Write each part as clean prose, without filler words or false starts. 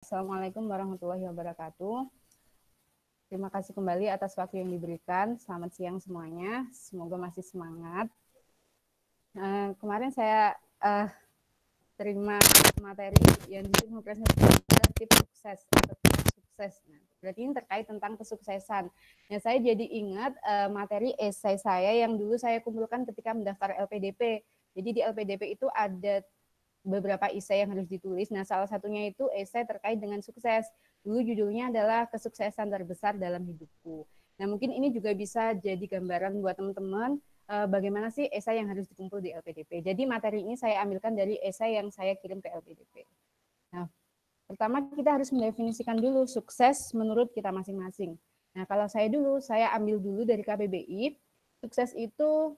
Assalamualaikum warahmatullahi wabarakatuh. Terima kasih kembali atas waktu yang diberikan. Selamat siang semuanya. Semoga masih semangat. Kemarin saya terima materi yang disebut tips sukses atau tips sukses. Nah, berarti ini terkait tentang kesuksesan. Nah, saya jadi ingat materi esai saya yang dulu saya kumpulkan ketika mendaftar LPDP. Jadi di LPDP itu ada beberapa esai yang harus ditulis. Nah, salah satunya itu esai terkait dengan sukses. Dulu judulnya adalah kesuksesan terbesar dalam hidupku. Nah, mungkin ini juga bisa jadi gambaran buat teman-teman bagaimana sih esai yang harus dikumpul di LPDP. Jadi materi ini saya ambilkan dari esai yang saya kirim ke LPDP. Nah, pertama kita harus mendefinisikan dulu sukses menurut kita masing-masing. Nah, kalau saya ambil dulu dari KBBI, sukses itu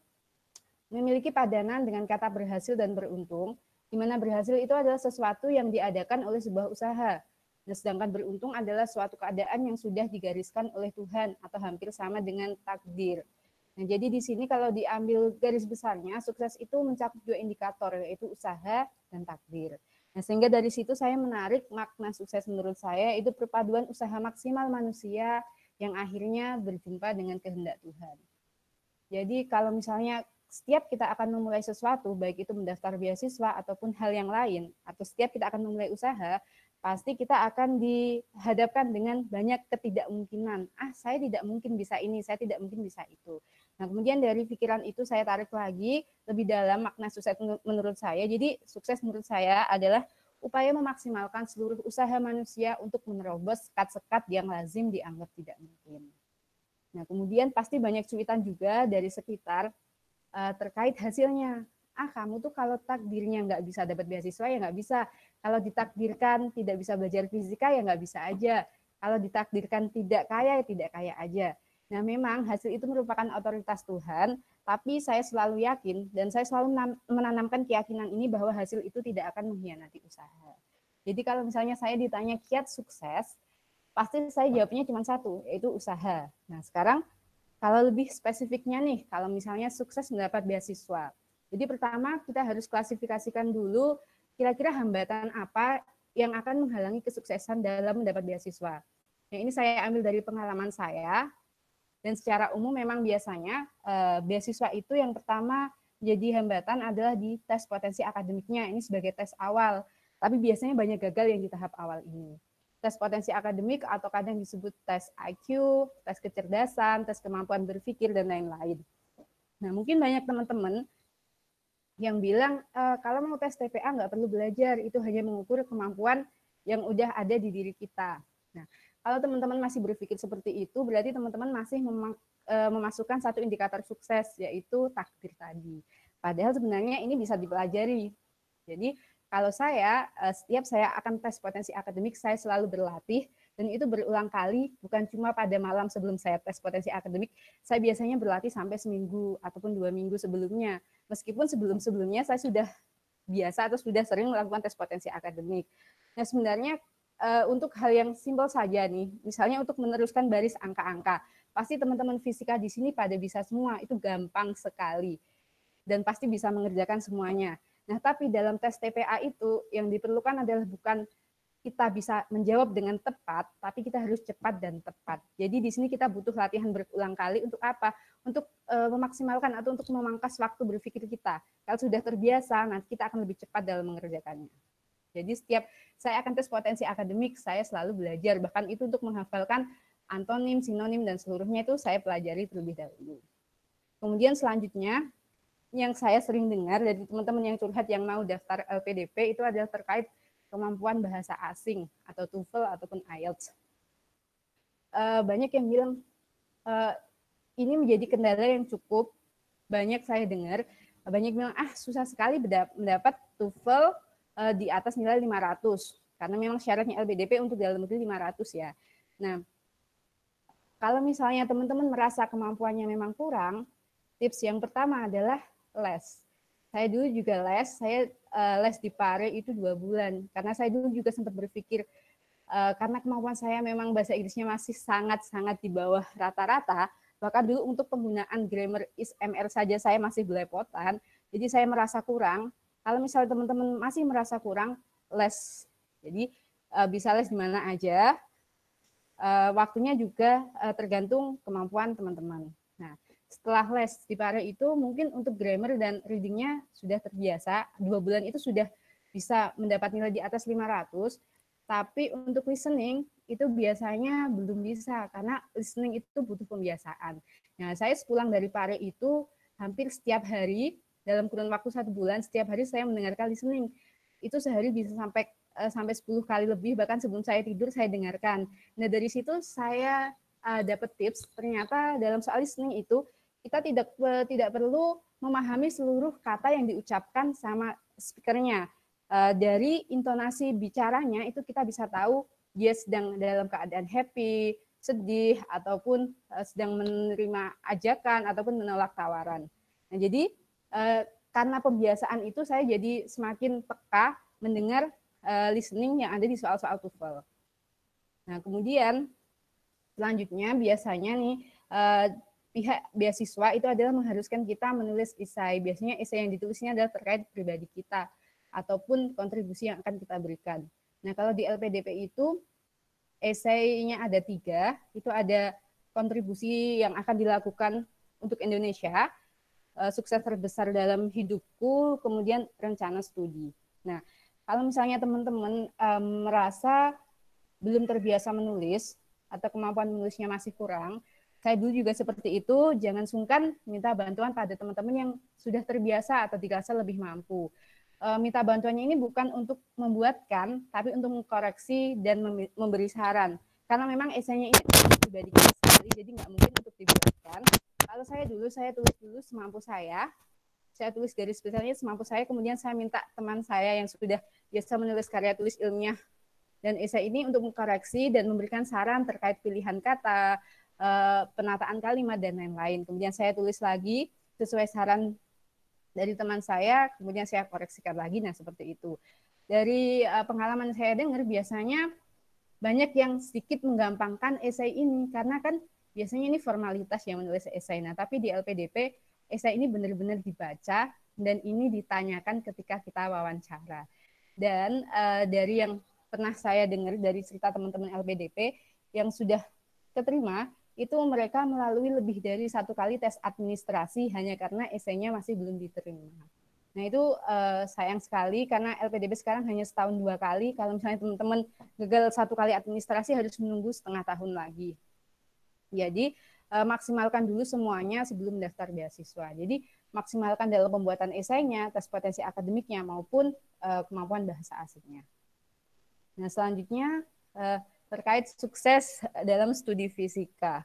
memiliki padanan dengan kata berhasil dan beruntung, di mana berhasil itu adalah sesuatu yang diadakan oleh sebuah usaha. Nah, sedangkan beruntung adalah suatu keadaan yang sudah digariskan oleh Tuhan atau hampir sama dengan takdir. Nah, jadi di sini kalau diambil garis besarnya, sukses itu mencakup dua indikator, yaitu usaha dan takdir. Nah, sehingga dari situ saya menarik makna sukses menurut saya itu perpaduan usaha maksimal manusia yang akhirnya berjumpa dengan kehendak Tuhan. Jadi kalau misalnya setiap kita akan memulai sesuatu, baik itu mendaftar beasiswa ataupun hal yang lain, atau setiap kita akan memulai usaha, pasti kita akan dihadapkan dengan banyak ketidakmungkinan. Saya tidak mungkin bisa ini, saya tidak mungkin bisa itu. Nah, kemudian dari pikiran itu saya tarik lagi lebih dalam makna sukses menurut saya. Jadi sukses menurut saya adalah upaya memaksimalkan seluruh usaha manusia untuk menerobos sekat-sekat yang lazim dianggap tidak mungkin. Nah, kemudian pasti banyak cuitan juga dari sekitar terkait hasilnya. Kamu tuh kalau takdirnya nggak bisa dapat beasiswa ya nggak bisa. Kalau ditakdirkan tidak bisa belajar fisika ya nggak bisa aja. Kalau ditakdirkan tidak kaya ya tidak kaya aja. Nah, memang hasil itu merupakan otoritas Tuhan, tapi saya selalu yakin dan saya selalu menanamkan keyakinan ini bahwa hasil itu tidak akan mengkhianati usaha. Jadi kalau misalnya saya ditanya kiat sukses, pasti saya jawabnya cuma satu, yaitu usaha. Nah, sekarang kalau lebih spesifiknya nih, kalau misalnya sukses mendapat beasiswa. Jadi pertama kita harus klasifikasikan dulu kira-kira hambatan apa yang akan menghalangi kesuksesan dalam mendapat beasiswa. Nah, ini saya ambil dari pengalaman saya, dan secara umum memang biasanya beasiswa itu yang pertama jadi hambatan adalah di tes potensi akademiknya, ini sebagai tes awal. Tapi biasanya banyak gagal yang di tahap awal ini. Tes potensi akademik atau kadang disebut tes IQ, tes kecerdasan, tes kemampuan berpikir, dan lain-lain. Nah, mungkin banyak teman-teman yang bilang, kalau mau tes TPA nggak perlu belajar, itu hanya mengukur kemampuan yang udah ada di diri kita. Nah, kalau teman-teman masih berpikir seperti itu, berarti teman-teman masih memasukkan satu indikator sukses, yaitu takdir tadi. Padahal sebenarnya ini bisa dipelajari. Jadi kalau setiap saya akan tes potensi akademik, saya selalu berlatih, dan itu berulang kali, bukan cuma pada malam sebelum saya tes potensi akademik, saya biasanya berlatih sampai seminggu ataupun 2 minggu sebelumnya. Meskipun sebelum-sebelumnya saya sudah biasa atau sudah sering melakukan tes potensi akademik. Nah, sebenarnya untuk hal yang simpel saja nih, misalnya untuk meneruskan baris angka-angka, pasti teman-teman fisika di sini pada bisa semua, itu gampang sekali. Dan pasti bisa mengerjakan semuanya. Nah, tapi dalam tes TPA itu yang diperlukan adalah bukan kita bisa menjawab dengan tepat, tapi kita harus cepat dan tepat. Jadi di sini kita butuh latihan berulang kali untuk apa? Untuk memaksimalkan atau untuk memangkas waktu berpikir kita. Kalau sudah terbiasa, nanti kita akan lebih cepat dalam mengerjakannya. Jadi setiap saya akan tes potensi akademik, saya selalu belajar. Bahkan itu untuk menghafalkan antonim, sinonim, dan seluruhnya itu saya pelajari terlebih dahulu. Kemudian selanjutnya, yang saya sering dengar dari teman-teman yang curhat yang mau daftar LPDP itu adalah terkait kemampuan bahasa asing atau TOEFL ataupun IELTS. Banyak yang bilang ini menjadi kendala yang cukup banyak saya dengar. Banyak bilang susah sekali mendapat TOEFL di atas nilai 500 karena memang syaratnya LPDP untuk dalam negeri 500 ya. Nah, kalau misalnya teman-teman merasa kemampuannya memang kurang, tips yang pertama adalah les. Saya dulu juga les, saya les di Pare itu 2 bulan. Karena saya dulu juga sempat berpikir, karena kemampuan saya memang bahasa Inggrisnya masih sangat-sangat di bawah rata-rata, bahkan dulu untuk penggunaan grammar is MR saja saya masih belepotan, jadi saya merasa kurang. Kalau misalnya teman-teman masih merasa kurang, les. Jadi bisa les di mana aja. Waktunya juga tergantung kemampuan teman-teman. Nah, setelah les di Pare itu mungkin untuk grammar dan readingnya sudah terbiasa, 2 bulan itu sudah bisa mendapat nilai di atas 500, tapi untuk listening itu biasanya belum bisa, karena listening itu butuh pembiasaan. Nah, saya sepulang dari Pare itu hampir setiap hari, dalam kurun waktu 1 bulan, setiap hari saya mendengarkan listening. Itu sehari bisa sampai 10 kali lebih, bahkan sebelum saya tidur saya dengarkan. Nah, dari situ saya dapat tips, ternyata dalam soal listening itu kita tidak perlu memahami seluruh kata yang diucapkan sama speakernya. Dari intonasi bicaranya itu kita bisa tahu dia sedang dalam keadaan happy, sedih, ataupun sedang menerima ajakan ataupun menolak tawaran. Nah, jadi karena pembiasaan itu saya jadi semakin peka mendengar listening yang ada di soal-soal TOEFL. Nah, kemudian selanjutnya biasanya nih pihak beasiswa itu adalah mengharuskan kita menulis esai. Biasanya esai yang ditulisnya adalah terkait pribadi kita ataupun kontribusi yang akan kita berikan. Nah, kalau di LPDP itu esainya ada 3, itu ada kontribusi yang akan dilakukan untuk Indonesia, sukses terbesar dalam hidupku, kemudian rencana studi. Nah, kalau misalnya teman-teman merasa belum terbiasa menulis atau kemampuan menulisnya masih kurang, saya dulu juga seperti itu, jangan sungkan minta bantuan pada teman-teman yang sudah terbiasa atau dirasa lebih mampu. Minta bantuannya ini bukan untuk membuatkan, tapi untuk mengkoreksi dan memberi saran. Karena memang esainya ini pribadi kita sekali, jadi nggak mungkin untuk dibuatkan. Kalau saya tulis dulu semampu saya tulis garis besarnya semampu saya, kemudian saya minta teman saya yang sudah biasa menulis karya tulis ilmiah dan esai ini untuk mengkoreksi dan memberikan saran terkait pilihan kata, penataan kalimat, dan lain-lain. Kemudian saya tulis lagi sesuai saran dari teman saya, kemudian saya koreksikan lagi. Nah, seperti itu. Dari pengalaman saya dengar, biasanya banyak yang sedikit menggampangkan esai ini, karena kan biasanya ini formalitas yang menulis esai. Nah, tapi di LPDP, esai ini benar-benar dibaca dan ini ditanyakan ketika kita wawancara. Dan dari yang pernah saya dengar dari cerita teman-teman LPDP yang sudah keterima, itu mereka melalui lebih dari 1 kali tes administrasi hanya karena esainya masih belum diterima. Nah, itu sayang sekali karena LPDP sekarang hanya setahun 2 kali. Kalau misalnya teman-teman gagal 1 kali administrasi harus menunggu setengah tahun lagi. Jadi maksimalkan dulu semuanya sebelum daftar beasiswa. Jadi maksimalkan dalam pembuatan esainya, tes potensi akademiknya maupun kemampuan bahasa asingnya. Nah, selanjutnya terkait sukses dalam studi fisika.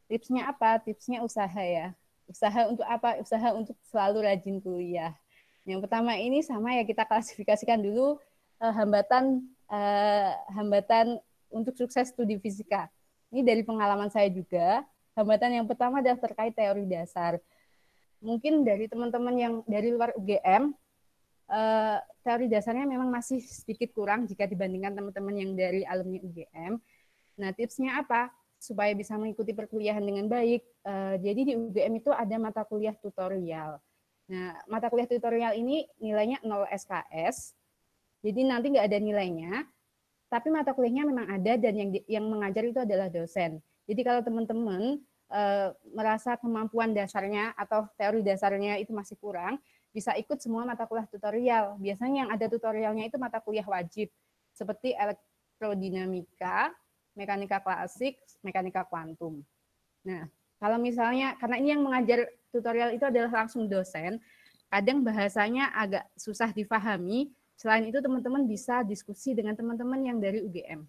Tipsnya apa? Tipsnya usaha ya. Usaha untuk apa? Usaha untuk selalu rajin kuliah. Yang pertama ini sama ya, kita klasifikasikan dulu hambatan untuk sukses studi fisika. Ini dari pengalaman saya juga. Hambatan yang pertama adalah terkait teori dasar. Mungkin dari teman-teman yang dari luar UGM, teori dasarnya memang masih sedikit kurang jika dibandingkan teman-teman yang dari alumni UGM. Nah, tipsnya apa? Supaya bisa mengikuti perkuliahan dengan baik. Jadi di UGM itu ada mata kuliah tutorial. Nah, mata kuliah tutorial ini nilainya 0 SKS. Jadi nanti nggak ada nilainya, tapi mata kuliahnya memang ada dan yang mengajar itu adalah dosen. Jadi kalau teman-teman merasa kemampuan dasarnya atau teori dasarnya itu masih kurang, bisa ikut semua mata kuliah tutorial. Biasanya yang ada tutorialnya itu mata kuliah wajib, seperti elektrodinamika, mekanika klasik, mekanika kuantum. Nah, kalau misalnya, karena ini yang mengajar tutorial itu adalah langsung dosen, kadang bahasanya agak susah difahami. Selain itu, teman-teman bisa diskusi dengan teman-teman yang dari UGM.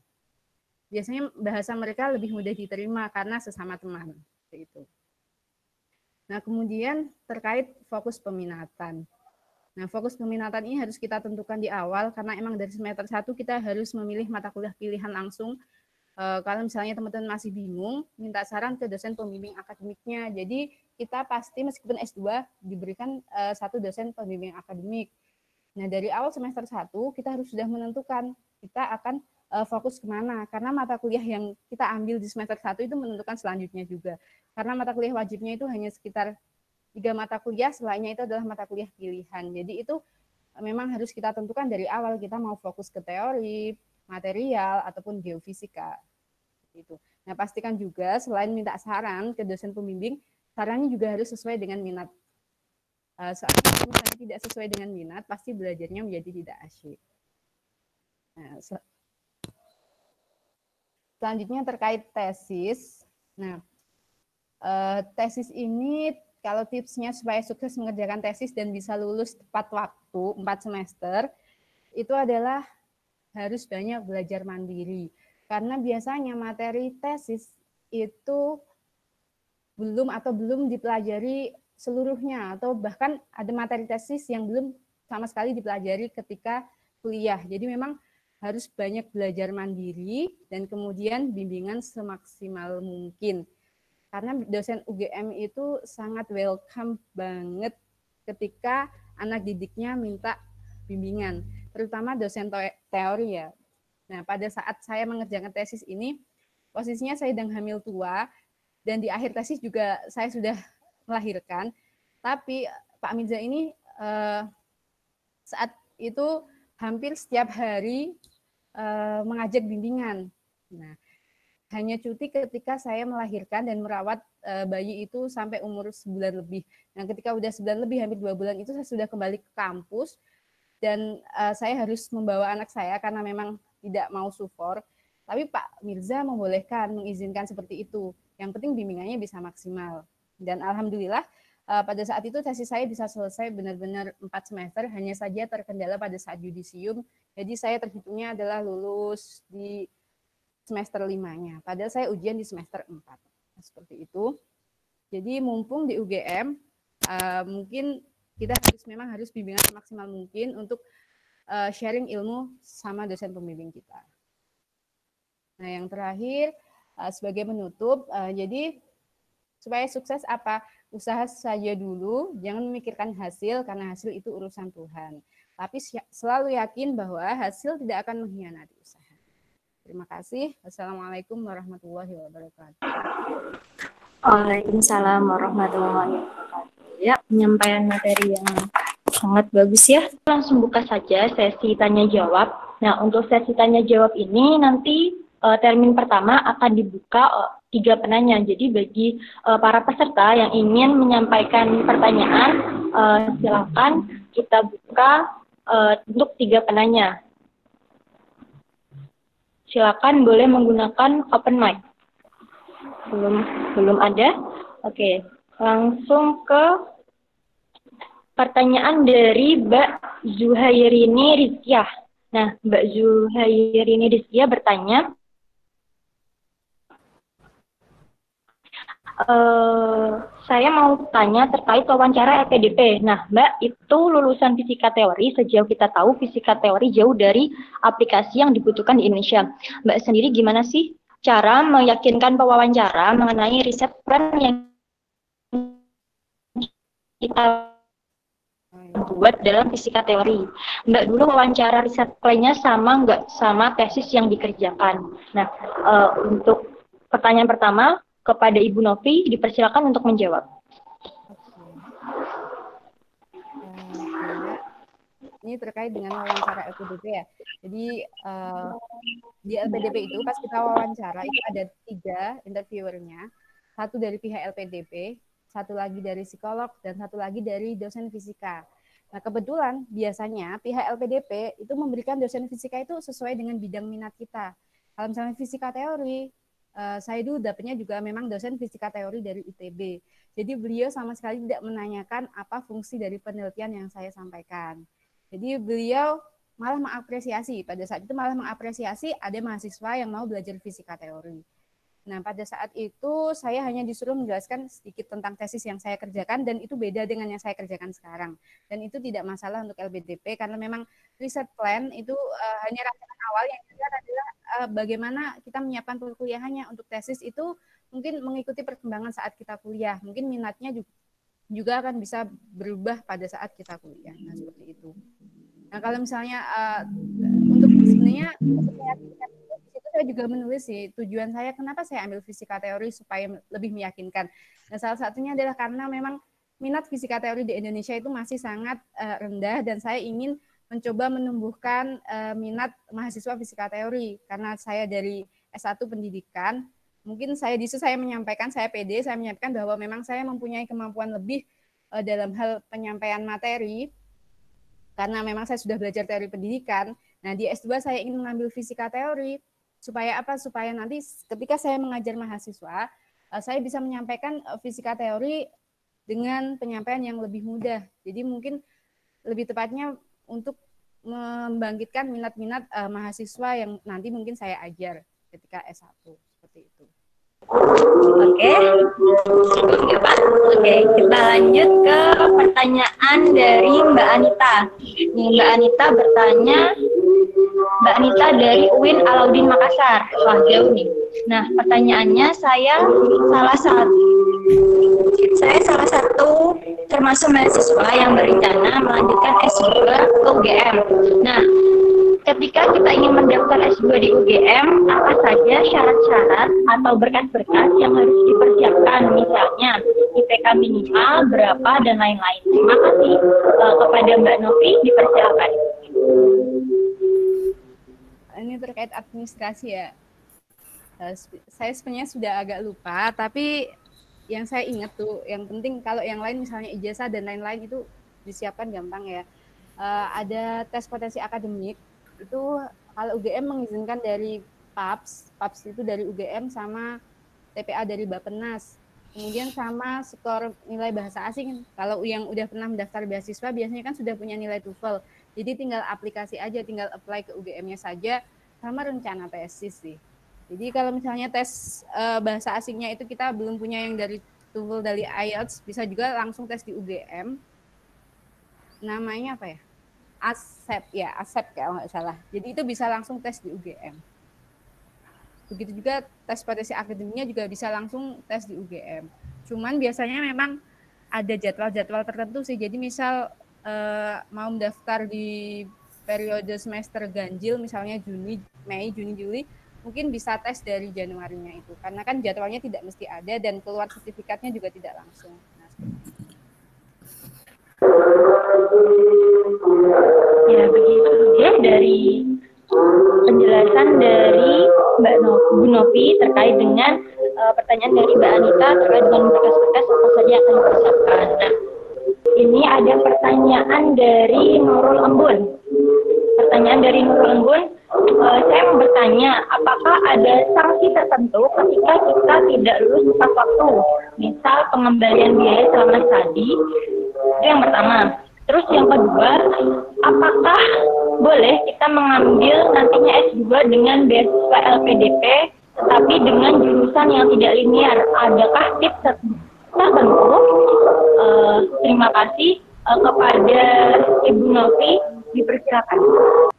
Biasanya bahasa mereka lebih mudah diterima karena sesama teman. Itu. Nah, kemudian terkait fokus peminatan. Nah, fokus peminatan ini harus kita tentukan di awal karena emang dari semester 1 kita harus memilih mata kuliah pilihan langsung. Kalau misalnya teman-teman masih bingung, minta saran ke dosen pembimbing akademiknya. Jadi kita pasti meskipun S2 diberikan satu dosen pembimbing akademik. Nah, dari awal semester 1 kita harus sudah menentukan kita akan fokus kemana. Karena mata kuliah yang kita ambil di semester 1 itu menentukan selanjutnya juga. Karena mata kuliah wajibnya itu hanya sekitar 3 mata kuliah, selainnya itu adalah mata kuliah pilihan. Jadi itu memang harus kita tentukan dari awal, kita mau fokus ke teori, material ataupun geofisika. Gitu. Nah, pastikan juga selain minta saran ke dosen pembimbing, sarannya juga harus sesuai dengan minat. Soalnya kalau misalnya tidak sesuai dengan minat, pasti belajarnya menjadi tidak asyik. Nah, selanjutnya terkait tesis. Nah, tesis ini kalau tipsnya supaya sukses mengerjakan tesis dan bisa lulus tepat waktu 4 semester, itu adalah harus banyak belajar mandiri. Karena biasanya materi tesis itu belum dipelajari seluruhnya, atau bahkan ada materi tesis yang belum sama sekali dipelajari ketika kuliah. Jadi memang harus banyak belajar mandiri dan kemudian bimbingan semaksimal mungkin. Karena dosen UGM itu sangat welcome banget ketika anak didiknya minta bimbingan, terutama dosen teori ya. Nah, pada saat saya mengerjakan tesis ini, posisinya saya sedang hamil tua, dan di akhir tesis juga saya sudah melahirkan, tapi Pak Mirza ini saat itu hampir setiap hari mengajak bimbingan. Nah, hanya cuti ketika saya melahirkan dan merawat bayi itu sampai umur 9 lebih. Nah, ketika udah 9 lebih, hampir 2 bulan itu saya sudah kembali ke kampus, dan saya harus membawa anak saya karena memang tidak mau sufor. Tapi Pak Mirza membolehkan, mengizinkan seperti itu. Yang penting bimbingannya bisa maksimal. Dan alhamdulillah pada saat itu tesis saya bisa selesai benar-benar 4 semester, hanya saja terkendala pada saat yudisium. Jadi saya terhitungnya adalah lulus di semester 5-nya. Padahal saya ujian di semester 4. Nah, seperti itu. Jadi mumpung di UGM, mungkin kita memang harus bimbingan semaksimal mungkin untuk sharing ilmu sama dosen pembimbing kita. Nah, yang terakhir sebagai penutup, jadi supaya sukses apa? Usaha saja dulu, jangan memikirkan hasil karena hasil itu urusan Tuhan. Tapi selalu yakin bahwa hasil tidak akan mengkhianati usaha. Terima kasih. Wassalamualaikum warahmatullahi wabarakatuh. Waalaikumsalam warahmatullahi wabarakatuh. Ya, penyampaian materi yang sangat bagus ya. Langsung buka saja sesi tanya jawab. Nah, untuk sesi tanya jawab ini nanti termin pertama akan dibuka 3 penanya. Jadi bagi para peserta yang ingin menyampaikan pertanyaan, silakan kita buka untuk 3 penanya. Silakan boleh menggunakan open mic. Belum ada. Oke, langsung ke pertanyaan dari Mbak Zuhairini Rizkyah. Nah, Mbak Zuhairini Rizkyah bertanya, saya mau tanya terkait wawancara LPDP. Nah, Mbak, itu lulusan fisika teori, sejauh kita tahu fisika teori jauh dari aplikasi yang dibutuhkan di Indonesia. Mbak sendiri gimana sih cara meyakinkan pewawancara mengenai riset plan yang kita buat dalam fisika teori? Mbak dulu wawancara riset plan-nya sama nggak sama tesis yang dikerjakan? Nah, untuk pertanyaan pertama, kepada Ibu Novi, dipersilakan untuk menjawab. Ini terkait dengan wawancara LPDP ya. Jadi di LPDP itu pas kita wawancara itu ada 3 interviewernya, 1 dari pihak LPDP, 1 lagi dari psikolog, dan 1 lagi dari dosen fisika. Nah, kebetulan biasanya pihak LPDP itu memberikan dosen fisika itu sesuai dengan bidang minat kita. Kalau misalnya fisika teori, saya dulu dapatnya juga memang dosen fisika teori dari ITB. Jadi beliau sama sekali tidak menanyakan apa fungsi dari penelitian yang saya sampaikan. Jadi beliau malah mengapresiasi, pada saat itu malah mengapresiasi ada mahasiswa yang mau belajar fisika teori. Nah, pada saat itu saya hanya disuruh menjelaskan sedikit tentang tesis yang saya kerjakan, dan itu beda dengan yang saya kerjakan sekarang. Dan itu tidak masalah untuk LPDP karena memang riset plan itu hanya rancangan awal, yang kedua adalah bagaimana kita menyiapkan perkuliahannya. Untuk tesis itu mungkin mengikuti perkembangan saat kita kuliah. Mungkin minatnya juga akan bisa berubah pada saat kita kuliah. Nah, seperti itu. Nah, kalau misalnya untuk sebenarnya saya juga menulis sih, tujuan saya kenapa saya ambil fisika teori supaya lebih meyakinkan. Nah, salah satunya adalah karena memang minat fisika teori di Indonesia itu masih sangat rendah, dan saya ingin mencoba menumbuhkan minat mahasiswa fisika teori. Karena saya dari S1 pendidikan, mungkin saya di situ saya menyampaikan, saya pede, saya menyampaikan bahwa memang saya mempunyai kemampuan lebih dalam hal penyampaian materi, karena memang saya sudah belajar teori pendidikan. Nah, di S2 saya ingin mengambil fisika teori, supaya apa? Supaya nanti ketika saya mengajar mahasiswa, saya bisa menyampaikan fisika teori dengan penyampaian yang lebih mudah. Jadi mungkin lebih tepatnya untuk membangkitkan minat-minat mahasiswa yang nanti mungkin saya ajar ketika S1, seperti itu. Oke, Oke, kita lanjut ke pertanyaan dari Mbak Anita. Nih, Mbak Anita bertanya, Mbak Anita dari UIN Alauddin Makassar. Wah, jauh nih. Nah, pertanyaannya saya salah satu termasuk mahasiswa yang berencana melanjutkan S2 ke UGM. Nah, ketika kita ingin mendaftar S2 di UGM, apa saja syarat-syarat atau berkas-berkas yang harus dipersiapkan? Misalnya, IPK minimal berapa dan lain-lain. Terima kasih. Kepada Mbak Novi, dipersilakan. Ini terkait administrasi ya. Saya sebenarnya sudah agak lupa, tapi yang saya ingat tuh, yang penting kalau yang lain misalnya ijazah dan lain-lain itu disiapkan gampang ya. Ada tes potensi akademik, itu kalau UGM mengizinkan dari PAPS itu dari UGM sama TPA dari Bappenas. Kemudian sama skor nilai bahasa asing, kalau yang udah pernah mendaftar beasiswa biasanya kan sudah punya nilai TOEFL. Jadi tinggal aplikasi aja, tinggal apply ke UGM-nya saja, sama rencana tesis sih. Jadi kalau misalnya tes bahasa asingnya itu kita belum punya yang dari TOEFL dari IELTS, bisa juga langsung tes di UGM. Namanya apa ya? ASEP kalau nggak salah. Jadi itu bisa langsung tes di UGM. Begitu juga tes potensi akademiknya juga bisa langsung tes di UGM. Cuman biasanya memang ada jadwal-jadwal tertentu sih. Jadi misal mau mendaftar di periode semester ganjil, misalnya Mei, Juni, Juli, mungkin bisa tes dari Januarinya itu. Karena kan jadwalnya tidak mesti ada dan keluar sertifikatnya juga tidak langsung. Nah, ya, begitu ya dari penjelasan dari Mbak Bu Novi terkait dengan pertanyaan dari Mbak Anita terkait dengan berkas-berkas apa saja yang akan dipersiapkan. Nah, ini ada pertanyaan dari Nurul Embun. Saya mau bertanya, apakah ada sanksi tertentu ketika kita tidak lulus tepat waktu? Misal pengembalian biaya selama studi, itu yang pertama. Terus yang kedua, apakah boleh kita mengambil nantinya S2 dengan beasiswa LPDP, tetapi dengan jurusan yang tidak linear? Adakah tips tertentu? Terima kasih kepada Ibu Novi, dipersilakan.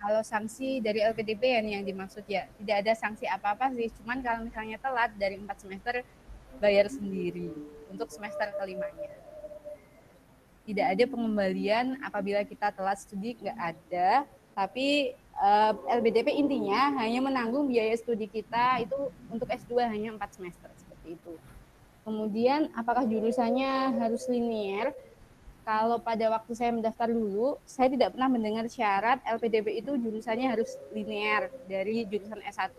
Kalau sanksi dari LPDP yang dimaksud ya, tidak ada sanksi apa-apa sih. Cuman kalau misalnya telat dari 4 semester, bayar sendiri untuk semester kelimanya. Tidak ada pengembalian apabila kita telat studi, nggak ada. Tapi LPDP intinya hanya menanggung biaya studi kita itu untuk S2 hanya 4 semester, seperti itu. Kemudian apakah jurusannya harus linear? Kalau pada waktu saya mendaftar dulu, saya tidak pernah mendengar syarat LPDP itu jurusannya harus linear dari jurusan S1.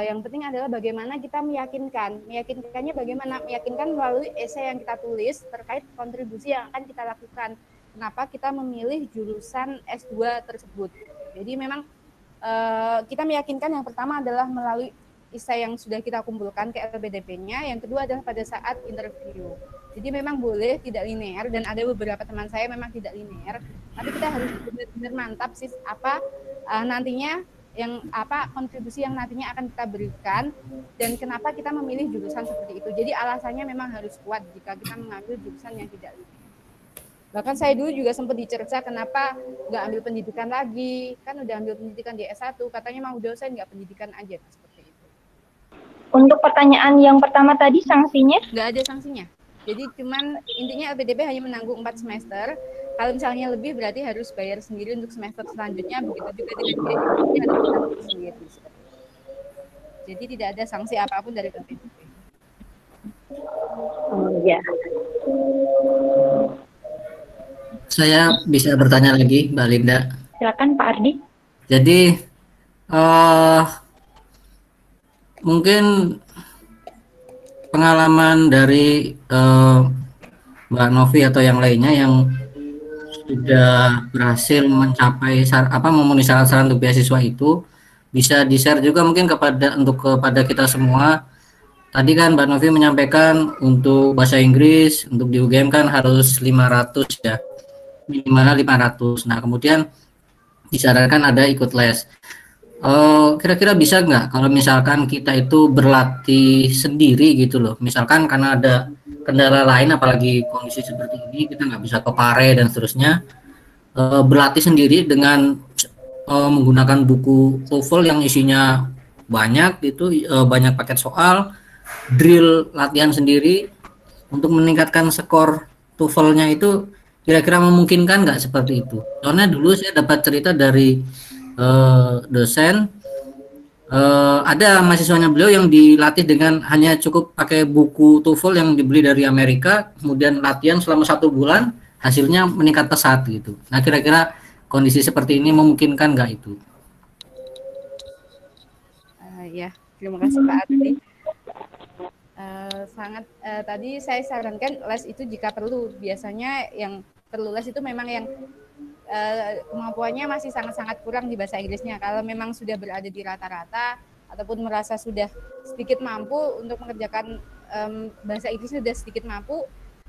Yang penting adalah bagaimana kita meyakinkannya bagaimana, meyakinkan melalui esai yang kita tulis terkait kontribusi yang akan kita lakukan. Kenapa kita memilih jurusan S2 tersebut. Jadi memang kita meyakinkan yang pertama adalah melalui esai yang sudah kita kumpulkan ke LPDP-nya, yang kedua adalah pada saat interview. Jadi memang boleh tidak linear, dan ada beberapa teman saya memang tidak linear, tapi kita harus benar-benar mantap sih apa nantinya yang apa kontribusi yang nantinya akan kita berikan dan kenapa kita memilih jurusan seperti itu. Jadi alasannya memang harus kuat jika kita mengambil jurusan yang tidak linear. Bahkan saya dulu juga sempat dicerca kenapa nggak ambil pendidikan lagi, kan udah ambil pendidikan di S1, katanya mau dosen nggak pendidikan aja, seperti itu. Untuk pertanyaan yang pertama tadi, sanksinya? Nggak ada sanksinya. Jadi cuman intinya LPDP hanya menanggung 4 semester. Kalau misalnya lebih berarti harus bayar sendiri untuk semester selanjutnya. Begitu juga dengan biaya harus tanggung sendiri. Jadi tidak ada sanksi apapun dari LPDP. Ya. Saya bisa bertanya lagi, Mbak Linda. Silakan Pak Ardi. Jadi mungkin pengalaman dari Mbak Novi atau yang lainnya yang sudah berhasil mencapai memenuhi syarat-syarat untuk beasiswa itu bisa di-share juga mungkin kepada kita semua. Tadi kan Mbak Novi menyampaikan untuk bahasa Inggris untuk di UGM kan harus 500 ya, minimalnya 500. Nah, kemudian disarankan ada ikut les. Kira-kira bisa nggak kalau misalkan kita itu berlatih sendiri gitu loh, misalkan karena ada kendala lain apalagi kondisi seperti ini kita nggak bisa ke Pare dan seterusnya, berlatih sendiri dengan menggunakan buku TOEFL yang isinya banyak gitu, banyak paket soal, drill latihan sendiri untuk meningkatkan skor TOEFL-nya itu kira-kira memungkinkan nggak seperti itu? Soalnya dulu saya dapat cerita dari dosen, ada mahasiswanya beliau yang dilatih dengan hanya cukup pakai buku TOEFL yang dibeli dari Amerika, kemudian latihan selama 1 bulan, hasilnya meningkat pesat gitu. Nah, kira-kira kondisi seperti ini memungkinkan nggak itu? Ya, terima kasih Pak Ardi. Tadi saya sarankan les itu jika perlu. Biasanya yang perlu les itu memang yang kemampuannya masih sangat-sangat kurang di bahasa Inggrisnya. Kalau memang sudah berada di rata-rata ataupun merasa sudah sedikit mampu untuk mengerjakan bahasa Inggris sudah sedikit mampu,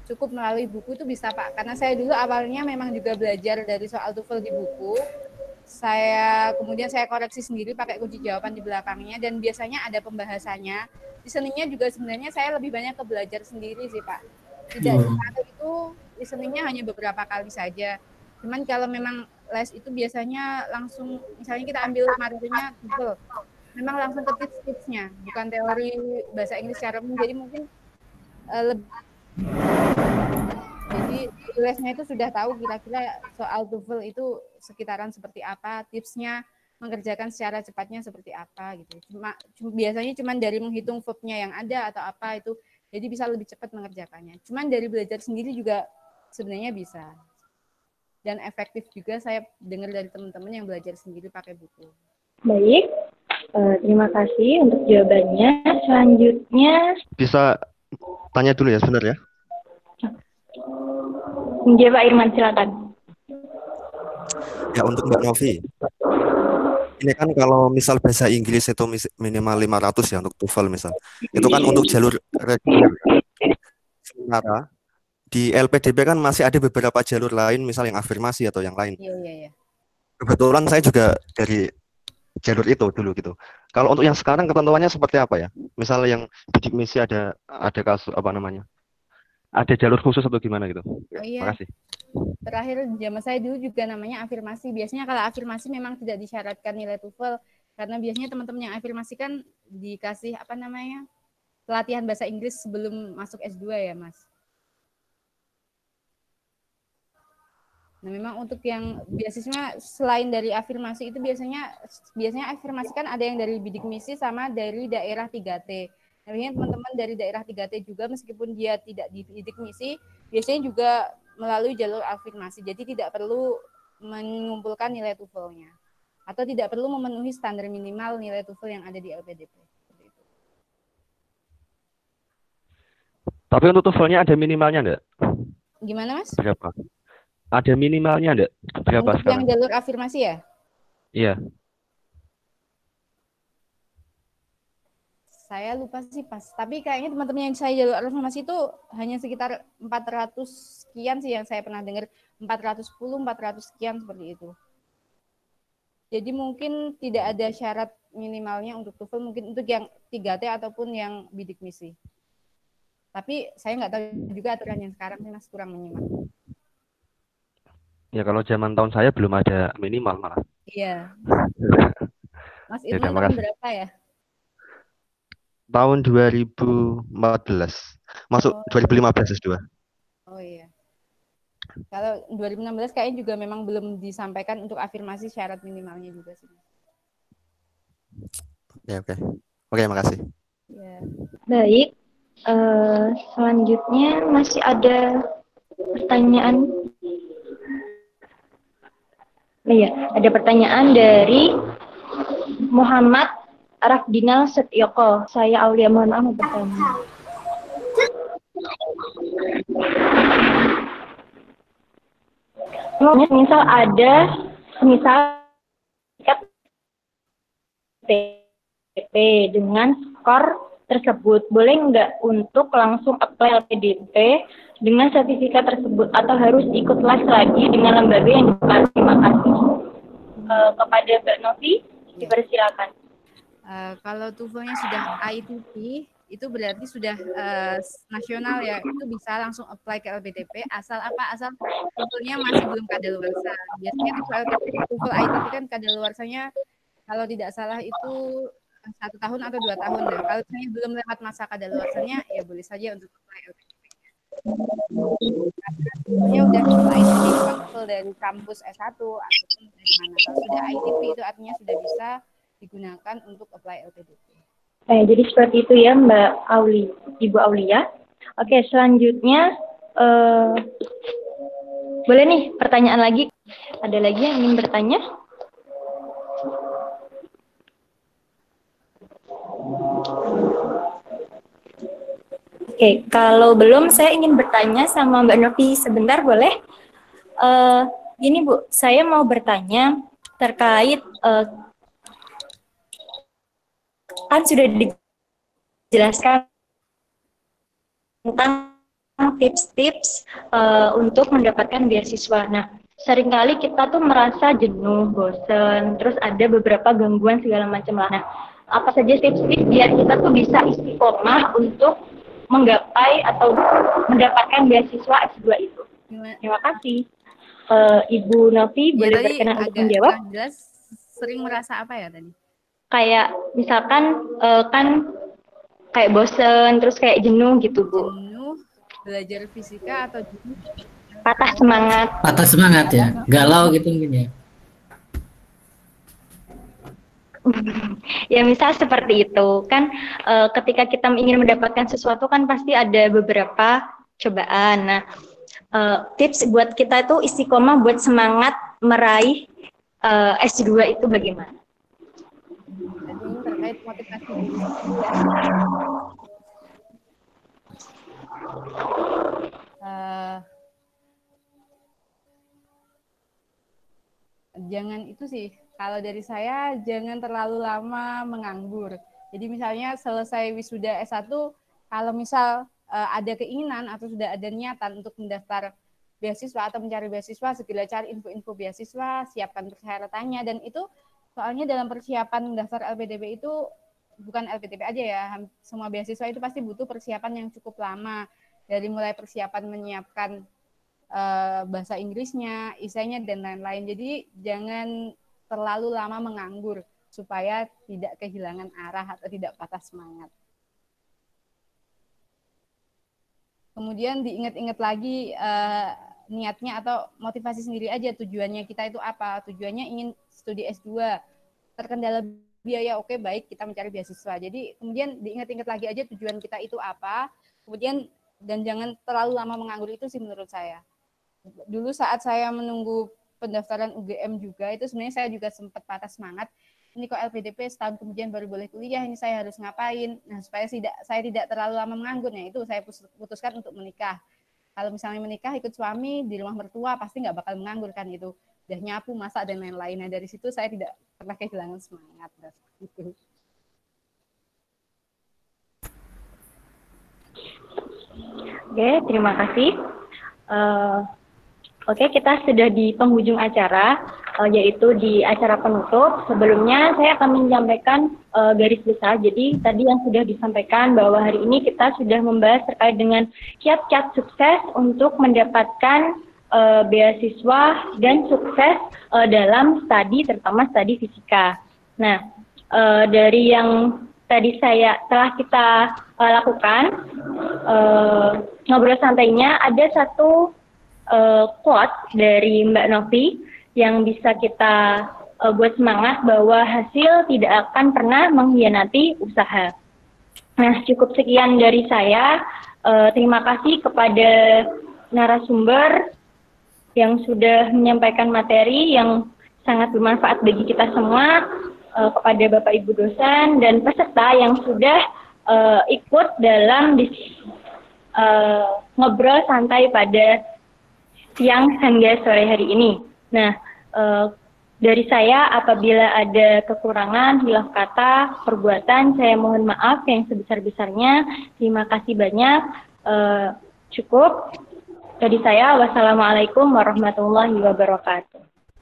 cukup melalui buku itu bisa Pak. Karena saya dulu awalnya memang juga belajar dari soal TOEFL di buku. Kemudian saya koreksi sendiri pakai kunci jawaban di belakangnya dan biasanya ada pembahasannya. Listeningnya juga sebenarnya saya lebih banyak ke belajar sendiri sih Pak. Tidak satu itu listeningnya hanya beberapa kali saja. Cuman kalau memang les itu biasanya langsung, misalnya kita ambil materinya Google, memang langsung ke tips-tipsnya, bukan teori bahasa Inggris secara umum. Jadi mungkin jadi lesnya itu sudah tahu kira-kira soal TOEFL itu sekitaran seperti apa, tipsnya mengerjakan secara cepatnya seperti apa gitu. Biasanya cuma dari menghitung verbnya yang ada atau apa itu, jadi bisa lebih cepat mengerjakannya. Cuman dari belajar sendiri juga sebenarnya bisa. Dan efektif juga saya dengar dari teman-teman yang belajar sendiri pakai buku. Baik, terima kasih untuk jawabannya. Selanjutnya bisa tanya dulu ya sebentar ya. Ya Pak Irman, silakan. Ya, untuk Mbak Novi, ini kan kalau misal bahasa Inggris itu minimal 500 ya untuk TOEFL misal, itu kan untuk jalur reguler. Sementara di LPDP kan masih ada beberapa jalur lain, misal yang afirmasi atau yang lain. Iya. Kebetulan saya juga dari jalur itu dulu gitu. Kalau untuk yang sekarang ketentuannya seperti apa ya? Misal yang bidik misi ada kasus apa namanya? Ada jalur khusus atau gimana gitu? Oh iya. Terima kasih. Terakhir zaman saya dulu juga namanya afirmasi. Biasanya kalau afirmasi memang tidak disyaratkan nilai TOEFL karena biasanya teman-teman yang afirmasi kan dikasih pelatihan bahasa Inggris sebelum masuk S2 ya, Mas. Nah, memang untuk yang beasiswa selain dari afirmasi itu biasanya afirmasi kan ada yang dari bidik misi sama dari daerah 3T. Nah, biasanya teman-teman dari daerah 3T juga meskipun dia tidak di bidik misi, biasanya juga melalui jalur afirmasi. Jadi tidak perlu mengumpulkan nilai TOEFL-nya atau tidak perlu memenuhi standar minimal nilai TOEFL yang ada di LPDP. Tapi untuk TOEFL-nya ada minimalnya enggak? Gimana, Mas? Berapa? Ada minimalnya enggak? Berapa untuk sekarang? Yang jalur afirmasi ya? Iya. Saya lupa sih pas. Tapi kayaknya teman-teman yang saya jalur afirmasi itu hanya sekitar 400 sekian sih yang saya pernah dengar. 410, 400 sekian seperti itu. Jadi mungkin tidak ada syarat minimalnya untuk TOEFL, mungkin untuk yang 3T ataupun yang bidik misi. Tapi saya nggak tahu juga aturan yang sekarang, saya masih kurang menyimak. Ya kalau zaman tahun saya belum ada minimal malah. Iya. Mas Irman Ya, tahun berapa ya? Tahun 2014. Masuk 2015 S2. Oh iya. Kalau 2016 kayaknya juga memang belum disampaikan untuk afirmasi syarat minimalnya juga sih. Oke, makasih. Ya. Baik, selanjutnya masih ada pertanyaan. Iya, ada pertanyaan dari Muhammad Rafdinal Setyoko. Saya Aulia, mohon maaf bertanya. Misal TP dengan skor tersebut, boleh nggak untuk langsung apply LPDP dengan sertifikat tersebut atau harus ikut les lagi dengan lembaga yang dipakai? Terima kasih. Kepada Mbak Novi, dipersilakan. Kalau TOEFL-nya sudah ITP, itu berarti sudah nasional ya, itu bisa langsung apply ke LPDP, asal TOEFL-nya masih belum kadaluarsa. Biasanya TOEFL ITP kan kadaluarsanya kalau tidak salah itu 1 tahun atau 2 tahun. Nah, kalau misalnya belum lewat masa kadaluarsanya, ya boleh saja untuk apply LPDP-nya. Karena udah ITP, TOEFL dari kampus S1 ataupun dari mana. Kalau sudah ITP itu artinya sudah bisa digunakan untuk apply LPDP. Jadi seperti itu ya Mbak Auli, Ibu Aulia. Oke, selanjutnya boleh nih pertanyaan lagi. Ada lagi yang ingin bertanya? Oke, kalau belum saya ingin bertanya sama Mbak Novi sebentar, boleh? Gini Bu, saya mau bertanya terkait kan sudah dijelaskan tentang tips-tips untuk mendapatkan beasiswa. Nah, seringkali kita tuh merasa jenuh, bosan, terus ada beberapa gangguan segala macam lah. Nah, apa saja tips-tips biar kita tuh bisa istiqomah untuk menggapai atau mendapatkan beasiswa S2 itu? Terima kasih. Ibu Novi, Ya, boleh berkenan untuk menjawab? Jelas sering merasa apa ya tadi? Kayak misalkan kan kayak bosen, terus kayak jenuh gitu Bu. Jenuh, belajar fisika atau jenuh? Patah semangat. Patah semangat ya, galau gitu mungkin ya. Ya misal seperti itu kan, ketika kita ingin mendapatkan sesuatu kan pasti ada beberapa cobaan. Nah, tips buat kita itu istiqomah buat semangat meraih S2 itu bagaimana? Jadi ini terkait motivasi diri. Jangan itu sih, kalau dari saya jangan terlalu lama menganggur. Jadi misalnya selesai wisuda S1, kalau misal ada keinginan atau sudah ada niatan untuk mendaftar beasiswa atau mencari beasiswa, segera cari info-info beasiswa, siapkan persyaratannya, dan itu soalnya dalam persiapan mendaftar LPDP itu bukan LPDP aja ya, semua beasiswa itu pasti butuh persiapan yang cukup lama, dari mulai persiapan menyiapkan bahasa Inggrisnya, esainya, dan lain-lain. Jadi jangan terlalu lama menganggur supaya tidak kehilangan arah atau tidak patah semangat. Kemudian diingat-ingat lagi niatnya atau motivasi sendiri aja, tujuannya kita itu apa. Tujuannya ingin studi S2, terkendala biaya, oke, baik, kita mencari beasiswa. Jadi kemudian diingat-ingat lagi aja tujuan kita itu apa, kemudian dan jangan terlalu lama menganggur, itu sih menurut saya. Dulu saat saya menunggu pendaftaran UGM juga, itu sebenarnya saya juga sempat patah semangat. Ini kok LPDP setahun kemudian baru boleh kuliah, ini saya harus ngapain? Nah, supaya saya tidak terlalu lama menganggurnya, itu saya putuskan untuk menikah. Kalau misalnya menikah ikut suami di rumah mertua, pasti nggak bakal menganggur kan itu. Udah nyapu, masak, dan lain-lain. Nah, dari situ saya tidak pernah kehilangan semangat. Gitu. Oke, terima kasih. Oke, kita sudah di penghujung acara, yaitu di acara penutup. Sebelumnya saya akan menyampaikan garis besar. Jadi tadi yang sudah disampaikan bahwa hari ini kita sudah membahas terkait dengan kiat-kiat sukses untuk mendapatkan beasiswa dan sukses dalam studi, terutama studi fisika. Nah, dari yang tadi telah kita lakukan, ngobrol santainya, ada satu quote dari Mbak Novi yang bisa kita buat semangat bahwa hasil tidak akan pernah mengkhianati usaha. Nah, cukup sekian dari saya. Terima kasih kepada narasumber yang sudah menyampaikan materi yang sangat bermanfaat bagi kita semua, kepada Bapak Ibu dosen dan peserta yang sudah ikut dalam ngobrol santai pada siang hingga sore hari ini. Nah, dari saya apabila ada kekurangan, hilaf kata, perbuatan, saya mohon maaf yang sebesar-besarnya. Terima kasih banyak. Cukup dari saya. Wassalamualaikum warahmatullahi wabarakatuh.